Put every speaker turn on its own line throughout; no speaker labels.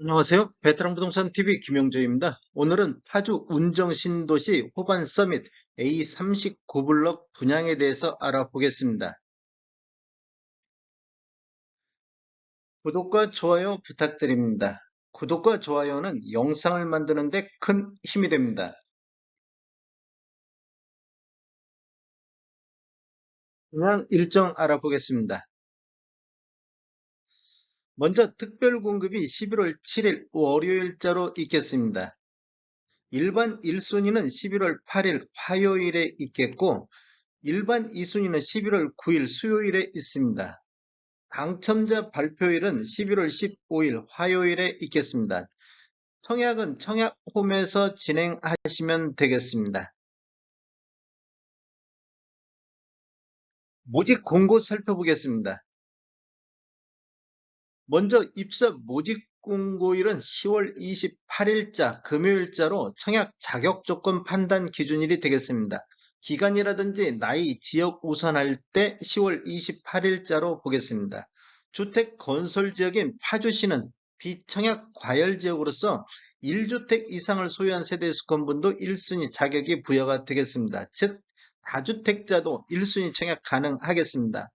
안녕하세요. 베테랑 부동산 TV 김영조입니다. 오늘은 파주 운정 신도시 호반 서밋 A39블럭 분양에 대해서 알아보겠습니다. 구독과 좋아요 부탁드립니다. 구독과 좋아요는 영상을 만드는 데 큰 힘이 됩니다. 분양 일정 알아보겠습니다. 먼저 특별 공급이 11월 7일 월요일자로 있겠습니다. 일반 1순위는 11월 8일 화요일에 있겠고, 일반 2순위는 11월 9일 수요일에 있습니다. 당첨자 발표일은 11월 15일 화요일에 있겠습니다. 청약은 청약홈에서 진행하시면 되겠습니다. 모집 공고 살펴보겠습니다. 먼저 입사 모집 공고일은 10월 28일자 금요일자로 청약 자격 조건 판단 기준일이 되겠습니다. 기간이라든지 나이, 지역 우선할 때 10월 28일자로 보겠습니다. 주택 건설 지역인 파주시는 비청약 과열 지역으로서 1주택 이상을 소유한 세대 수권분도 1순위 자격이 부여가 되겠습니다. 즉, 다주택자도 1순위 청약 가능하겠습니다.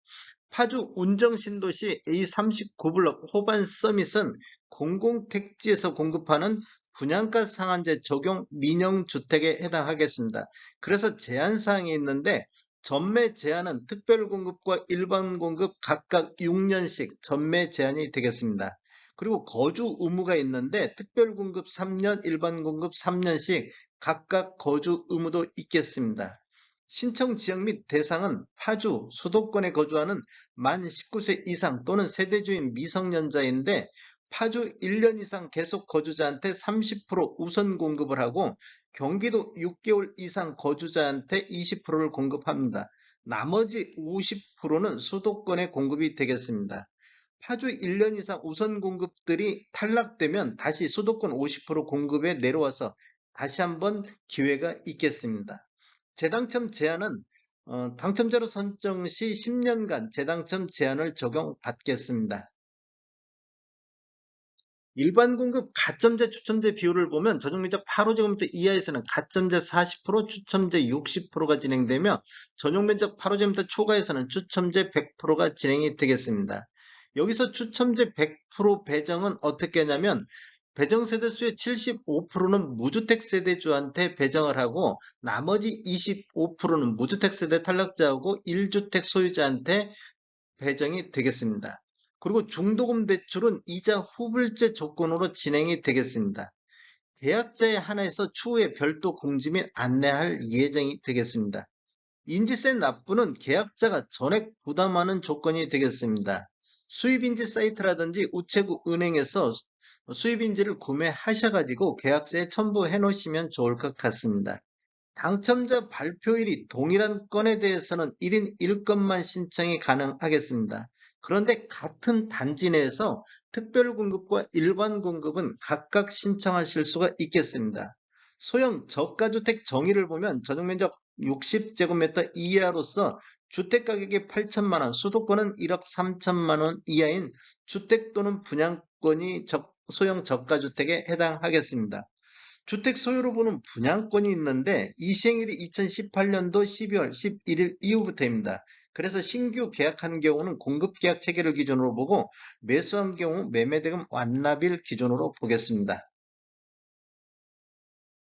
파주 운정신도시 A39블럭 호반 서밋은 공공택지에서 공급하는 분양가 상한제 적용 민영주택에 해당하겠습니다. 그래서 제한사항이 있는데, 전매 제한은 특별공급과 일반공급 각각 6년씩 전매 제한이 되겠습니다. 그리고 거주 의무가 있는데 특별공급 3년, 일반공급 3년씩 각각 거주 의무도 있겠습니다. 신청 지역 및 대상은 파주, 수도권에 거주하는 만 19세 이상 또는 세대주인 미성년자인데, 파주 1년 이상 계속 거주자한테 30% 우선 공급을 하고, 경기도 6개월 이상 거주자한테 20%를 공급합니다. 나머지 50%는 수도권에 공급이 되겠습니다. 파주 1년 이상 우선 공급들이 탈락되면 다시 수도권 50% 공급에 내려와서 다시 한번 기회가 있겠습니다. 재당첨 제한은 당첨자로 선정 시 10년간 재당첨 제한을 적용받겠습니다. 일반 공급 가점제 추첨제 비율을 보면 전용면적 8호제곱미터 이하에서는 가점제 40%, 추첨제 60%가 진행되며, 전용면적 8호제곱미터 초과에서는 추첨제 100%가 진행이 되겠습니다. 여기서 추첨제 100% 배정은 어떻게 하냐면, 배정 세대 수의 75%는 무주택 세대주한테 배정을 하고, 나머지 25%는 무주택 세대 탈락자하고 1주택 소유자한테 배정이 되겠습니다. 그리고 중도금 대출은 이자 후불제 조건으로 진행이 되겠습니다. 계약자에 한해서 추후에 별도 공지 및 안내할 예정이 되겠습니다. 인지세 납부는 계약자가 전액 부담하는 조건이 되겠습니다. 수입인지 사이트라든지 우체국 은행에서 수입인지를 구매하셔가지고 계약서에 첨부해 놓으시면 좋을 것 같습니다. 당첨자 발표일이 동일한 건에 대해서는 1인 1건만 신청이 가능하겠습니다. 그런데 같은 단지 내에서 특별공급과 일반공급은 각각 신청하실 수가 있겠습니다. 소형 저가주택 정의를 보면 전용면적 60제곱미터 이하로서 주택가격이 8천만 원, 수도권은 1억 3천만 원 이하인 주택 또는 분양권이 소형 저가주택에 해당하겠습니다. 주택 소유로 보는 분양권이 있는데, 이 시행일이 2018년도 12월 11일 이후부터입니다. 그래서 신규 계약한 경우는 공급계약 체계를 기준으로 보고, 매수한 경우 매매대금 완납일 기준으로 보겠습니다.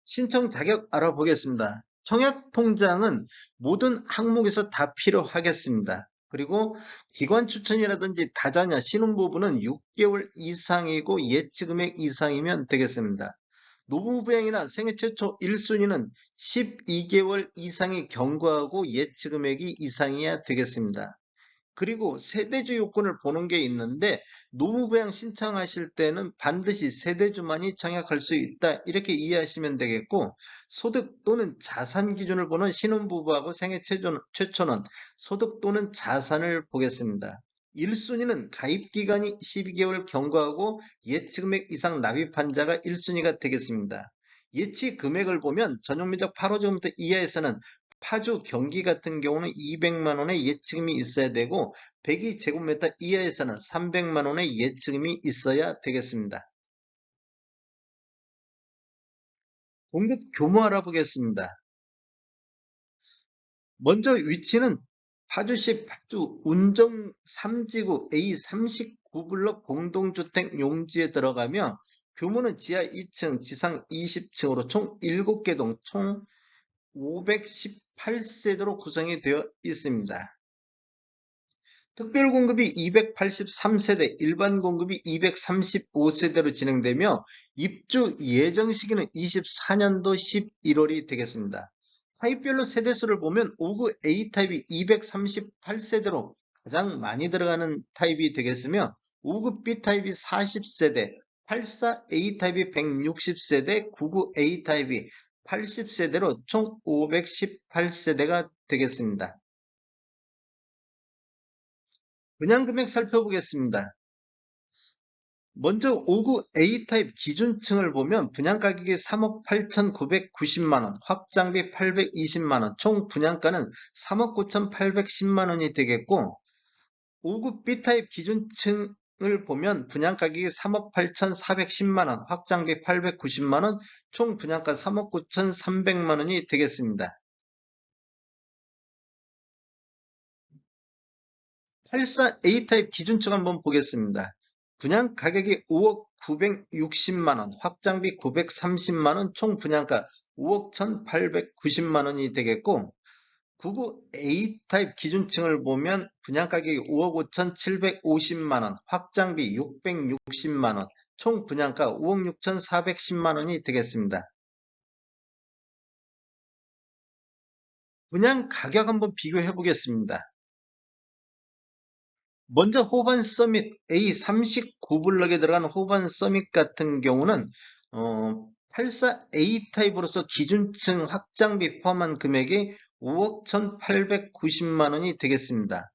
신청 자격 알아보겠습니다. 청약통장은 모든 항목에서 다 필요하겠습니다. 그리고 기관 추천이라든지 다자녀 신혼부부는 6개월 이상이고 예치금액 이상이면 되겠습니다. 노부부양이나 생애 최초 1순위는 12개월 이상이 경과하고 예치금액이 이상이어야 되겠습니다. 그리고 세대주 요건을 보는 게 있는데, 노무부양 신청하실 때는 반드시 세대주만이 청약할 수 있다, 이렇게 이해하시면 되겠고, 소득 또는 자산 기준을 보는 신혼부부하고 생애 최초는 소득 또는 자산을 보겠습니다. 1순위는 가입기간이 12개월 경과하고 예치금액 이상 납입한 자가 1순위가 되겠습니다. 예치 금액을 보면 전용면적 8호제곱미터 이하에서는 파주, 경기 같은 경우는 200만 원의 예치금이 있어야 되고, 102제곱미터 이하에서는 300만 원의 예치금이 있어야 되겠습니다. 공급 규모 알아보겠습니다. 먼저 위치는 파주시 파주 운정 3지구 A39블럭 공동주택 용지에 들어가며 규모는 지하 2층, 지상 20층으로 총 7개 동, 총 518세대로 구성이 되어 있습니다. 특별 공급이 283세대, 일반 공급이 235세대로 진행되며 입주 예정 시기는 24년도 11월이 되겠습니다. 타입별로 세대수를 보면 59 A타입이 238세대로 가장 많이 들어가는 타입이 되겠으며 59 B타입이 40세대, 84 A타입이 160세대, 99 A타입이 80세대로 총 518세대가 되겠습니다. 분양금액 살펴보겠습니다. 먼저 59 A타입 기준층을 보면 분양가격이 3억 8,990만원, 확장비 820만원, 총 분양가는 3억 9,810만원이 되겠고 59 B타입 기준층을 보면 분양가격이 3억 8,410만원, 확장비 890만원, 총 분양가 3억 9,300만원이 되겠습니다. 84 A타입 기준층 한번 보겠습니다. 분양 가격이 5억 960만원, 확장비 930만원, 총 분양가 5억 1890만원이 되겠고 99 A타입 기준층을 보면 분양 가격이 5억 5750만원, 확장비 660만원, 총 분양가 5억 6410만원이 되겠습니다. 분양 가격 한번 비교해 보겠습니다. 먼저 호반 서밋 A39블럭에 들어간 호반 서밋 같은 경우는 84A 타입으로서 기준층 확장비 포함한 금액이 5억 1890만원이 되겠습니다.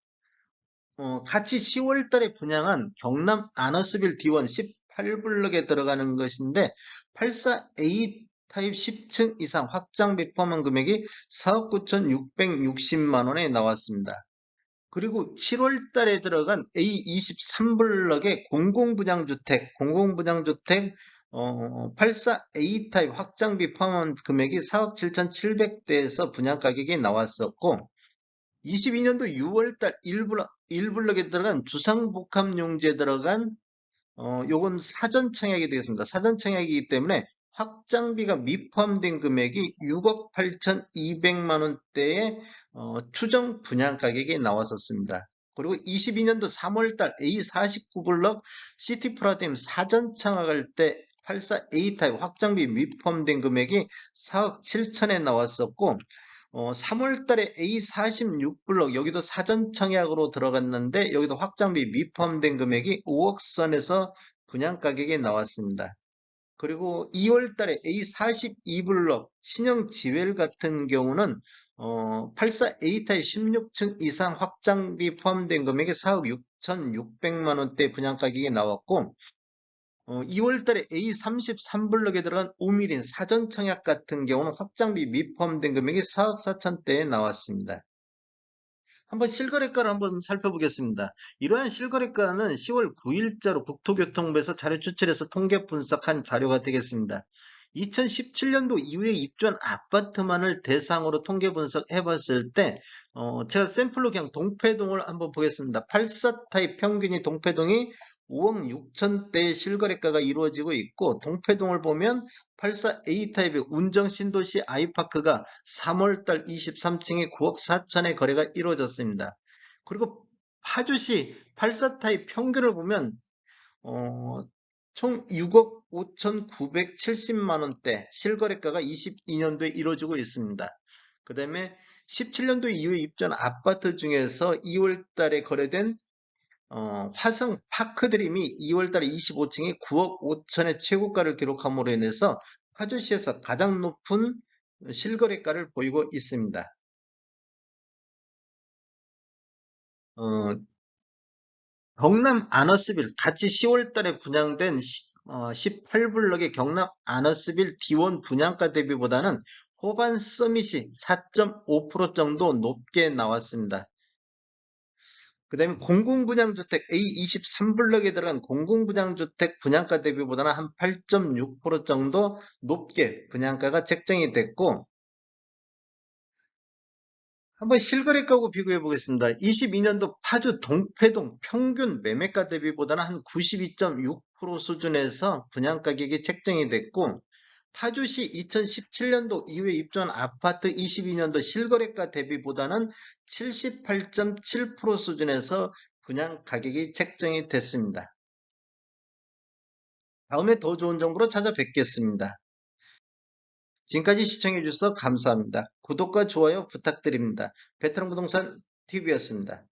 같이 10월 달에 분양한 경남 아너스빌 D1 18블럭에 들어가는 것인데 84A 타입 10층 이상 확장비 포함한 금액이 4억 9660만원에 나왔습니다. 그리고 7월 달에 들어간 A23블럭의 공공분양주택 84A 타입 확장비 포함한 금액이 4억 7,700대에서 분양가격이 나왔었고 22년도 6월달 1블럭에 들어간 주상복합용지에 들어간 요건 사전 청약이 되겠습니다. 사전 청약이기 때문에 확장비가 미포함된 금액이 6억 8,200만 원대의 추정 분양 가격이 나왔었습니다. 그리고 22년도 3월달 A49블럭 시티프라뎀 사전 청약할 때 84A 타입 확장비 미포함된 금액이 4억 7천에 나왔었고 3월달에 A46블럭 여기도 사전 청약으로 들어갔는데 여기도 확장비 미포함된 금액이 5억 선에서 분양 가격이 나왔습니다. 그리고 2월 달에 A42블럭 신형 지웰 같은 경우는 84A 타입 16층 이상 확장비 포함된 금액이 4억 6,600만 원대 분양 가격이 나왔고 2월 달에 A33블럭에 들어간 오미린 사전 청약 같은 경우는 확장비 미포함된 금액이 4억 4천대에 나왔습니다. 한번 실거래가를 한번 살펴보겠습니다. 이러한 실거래가는 10월 9일자로 국토교통부에서 자료 추출해서 통계 분석한 자료가 되겠습니다. 2017년도 이후에 입주한 아파트만을 대상으로 통계 분석해 봤을 때 제가 샘플로 그냥 동패동을 한번 보겠습니다. 84 타입 평균이 동패동이 5억 6천대의 실거래가가 이루어지고 있고 동패동을 보면 84A 타입의 운정 신도시 아이파크가 3월달 23층에 9억 4천의 거래가 이루어졌습니다. 그리고 파주시 84 타입 평균을 보면 총 6억 5,970만 원대 실거래가가 22년도에 이루어지고 있습니다. 그 다음에 17년도 이후에 입주한 아파트 중에서 2월 달에 거래된 화성 파크드림이 2월 달에 25층에 9억 5천의 최고가를 기록함으로 인해서 파주시에서 가장 높은 실거래가를 보이고 있습니다. 경남 아너스빌 같이 10월 달에 분양된 18블럭의 경남 아너스빌 D1 분양가 대비보다는 호반 서밋이 4.5% 정도 높게 나왔습니다. 그다음에 공공분양주택 A23블럭에 들어간 공공분양주택 분양가 대비보다는 한 8.6% 정도 높게 분양가가 책정이 됐고, 한번 실거래가하고 비교해 보겠습니다. 22년도 파주 동패동 평균 매매가 대비보다는 한 92.6% 수준에서 분양가격이 책정이 됐고, 파주시 2017년도 이후에 입주한 아파트 22년도 실거래가 대비보다는 78.7% 수준에서 분양 가격이 책정이 됐습니다. 다음에 더 좋은 정보로 찾아뵙겠습니다. 지금까지 시청해 주셔서 감사합니다. 구독과 좋아요 부탁드립니다. 베테랑 부동산 TV였습니다.